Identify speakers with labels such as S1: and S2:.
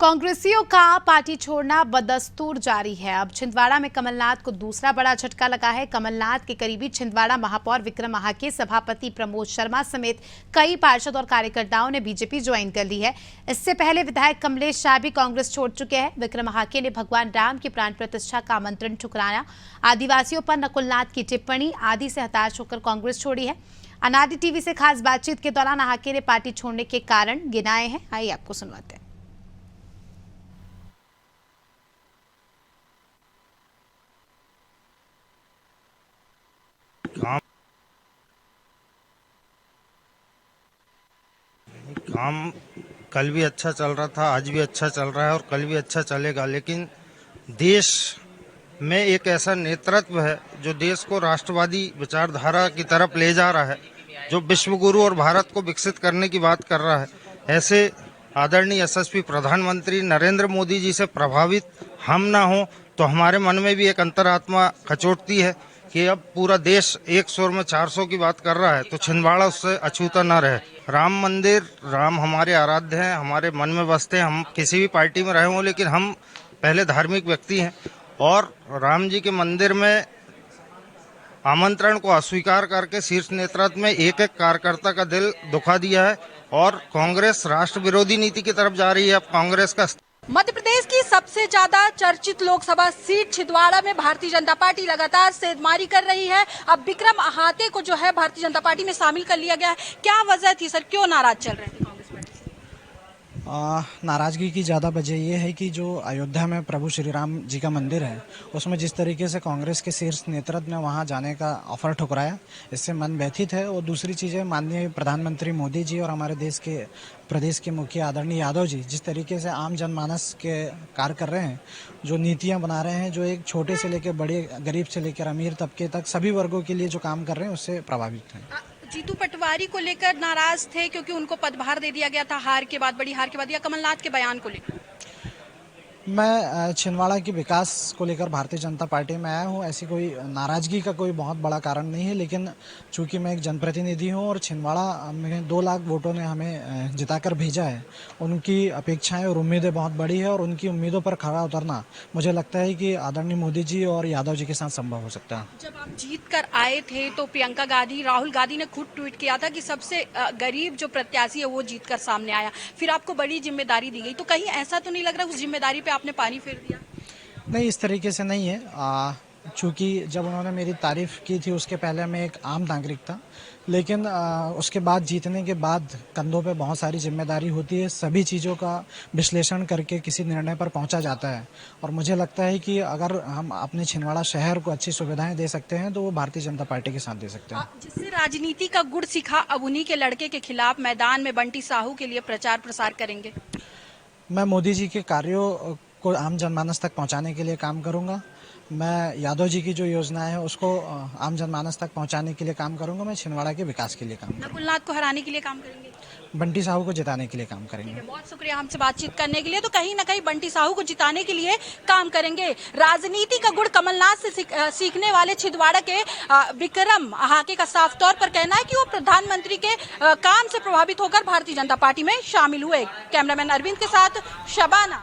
S1: कांग्रेसियों का पार्टी छोड़ना बदस्तूर जारी है। अब छिंदवाड़ा में कमलनाथ को दूसरा बड़ा झटका लगा है। कमलनाथ के करीबी छिंदवाड़ा महापौर विक्रम महाके, सभापति प्रमोद शर्मा समेत कई पार्षद और कार्यकर्ताओं ने बीजेपी ज्वाइन कर ली है। इससे पहले विधायक कमलेश शाह भी कांग्रेस छोड़ चुके हैं। विक्रम महाके ने भगवान राम की प्राण प्रतिष्ठा का आमंत्रण ठुकराया। आदिवासियों पर नकुलनाथ की टिप्पणी आदि से हताश होकर कांग्रेस छोड़ी है। अनादि टीवी से खास बातचीत के दौरान महाके ने पार्टी छोड़ने के कारण गिनाए हैं। आइए आपको सुनवाते हैं।
S2: काम कल भी अच्छा चल रहा था, आज भी अच्छा चल रहा है और कल भी अच्छा चलेगा। लेकिन देश में एक ऐसा नेतृत्व है जो देश को राष्ट्रवादी विचारधारा की तरफ ले जा रहा है, जो विश्व गुरु और भारत को विकसित करने की बात कर रहा है। ऐसे आदरणीय यशस्वी प्रधानमंत्री नरेंद्र मोदी जी से प्रभावित हम ना हो तो हमारे मन में भी एक अंतरात्मा खचोटती है कि अब पूरा देश एक सुर में 400 की बात कर रहा है तो छिंदवाड़ा उससे अछूता न रहे। राम मंदिर, राम हमारे आराध्य हैं, हमारे मन में बसते हैं। हम किसी भी पार्टी में रहे हों, लेकिन हम पहले धार्मिक व्यक्ति हैं और राम जी के मंदिर में आमंत्रण को अस्वीकार करके शीर्ष नेतृत्व में एक एक कार्यकर्ता का दिल दुखा दिया है और कांग्रेस राष्ट्र विरोधी नीति की तरफ जा रही है। अब कांग्रेस का
S3: मध्य प्रदेश की सबसे ज्यादा चर्चित लोकसभा सीट छिंदवाड़ा में भारतीय जनता पार्टी लगातार सेंधमारी कर रही है। अब विक्रम महाके को जो है भारतीय जनता पार्टी में शामिल कर लिया गया है। क्या वजह थी सर, क्यों नाराज चल रहे थे कांग्रेस में?
S4: नाराजगी की ज़्यादा वजह ये है कि जो अयोध्या में प्रभु श्री राम जी का मंदिर है उसमें जिस तरीके से कांग्रेस के शीर्ष नेतृत्व ने वहां जाने का ऑफर ठुकराया, इससे मन व्यथित है। और दूसरी चीज़ है, माननीय प्रधानमंत्री मोदी जी और हमारे देश के प्रदेश के मुखिया आदरणीय यादव जी जिस तरीके से आम जनमानस के कार्य कर रहे हैं, जो नीतियां बना रहे हैं, जो एक छोटे से लेकर बड़े, गरीब से लेकर अमीर तबके तक सभी वर्गों के लिए जो काम कर रहे हैं उससे प्रभावित हैं।
S3: जीतू पटवारी को लेकर नाराज थे क्योंकि उनको पदभार दे दिया गया था हार के बाद, बड़ी हार के बाद, या कमलनाथ के बयान को लेकर?
S4: मैं छिंदवाड़ा के विकास को लेकर भारतीय जनता पार्टी में आया हूँ। ऐसी कोई नाराजगी का कोई बहुत बड़ा कारण नहीं है, लेकिन चूंकि मैं एक जनप्रतिनिधि हूँ और छिंदवाड़ा में 2 लाख वोटों ने हमें जिताकर भेजा है, उनकी अपेक्षाएं और उम्मीदें बहुत बड़ी है और उनकी उम्मीदों पर खरा उतरना मुझे लगता है कि आदरणीय मोदी जी और यादव जी के साथ संभव हो सकता है।
S3: जब आप जीत कर आए थे तो प्रियंका गांधी, राहुल गांधी ने खुद ट्वीट किया था कि सबसे गरीब जो प्रत्याशी है वो जीत कर सामने आया, फिर आपको बड़ी जिम्मेदारी दी गई, तो कहीं ऐसा तो नहीं लग रहा उस जिम्मेदारी पे आपने पानी फेर दिया?
S4: नहीं, इस तरीके से नहीं है। चूँकि जब उन्होंने मेरी तारीफ की थी उसके पहले मैं एक आम नागरिक था, लेकिन उसके बाद जीतने के बाद कंधों पे बहुत सारी जिम्मेदारी होती है। सभी चीज़ों का विश्लेषण करके किसी निर्णय पर पहुंचा जाता है और मुझे लगता है कि अगर हम अपने छिंदवाड़ा शहर को अच्छी सुविधाएं दे सकते हैं तो वो भारतीय जनता पार्टी के साथ दे सकते हैं।
S3: जिससे राजनीति का गुड़ सीखा, अब उन्हीं के लड़के के खिलाफ मैदान में बंटी साहू के लिए प्रचार प्रसार करेंगे?
S4: मैं मोदी जी के कार्यों को आम जनमानस तक पहुंचाने के लिए काम करूंगा। मैं यादव जी की जो योजना है उसको आम जनमानस तक पहुंचाने के लिए काम करूंगा। मैं छिंदवाड़ा के विकास के लिए काम करूंगा।
S3: नकुलनाथ को हराने के लिए काम करेंगे?
S4: बंटी साहू को जिताने के लिए काम करेंगे।
S3: बहुत शुक्रिया हमसे बातचीत करने के लिए। तो कहीं ना कहीं बंटी साहू को जिताने के लिए काम करेंगे। राजनीति का गुड़ कमलनाथ से सीखने वाले छिंदवाड़ा के विक्रम महाके का साफ तौर पर कहना है कि वो प्रधानमंत्री के काम से प्रभावित होकर भारतीय जनता पार्टी में शामिल हुए। कैमरामैन अरविंद के साथ शबाना।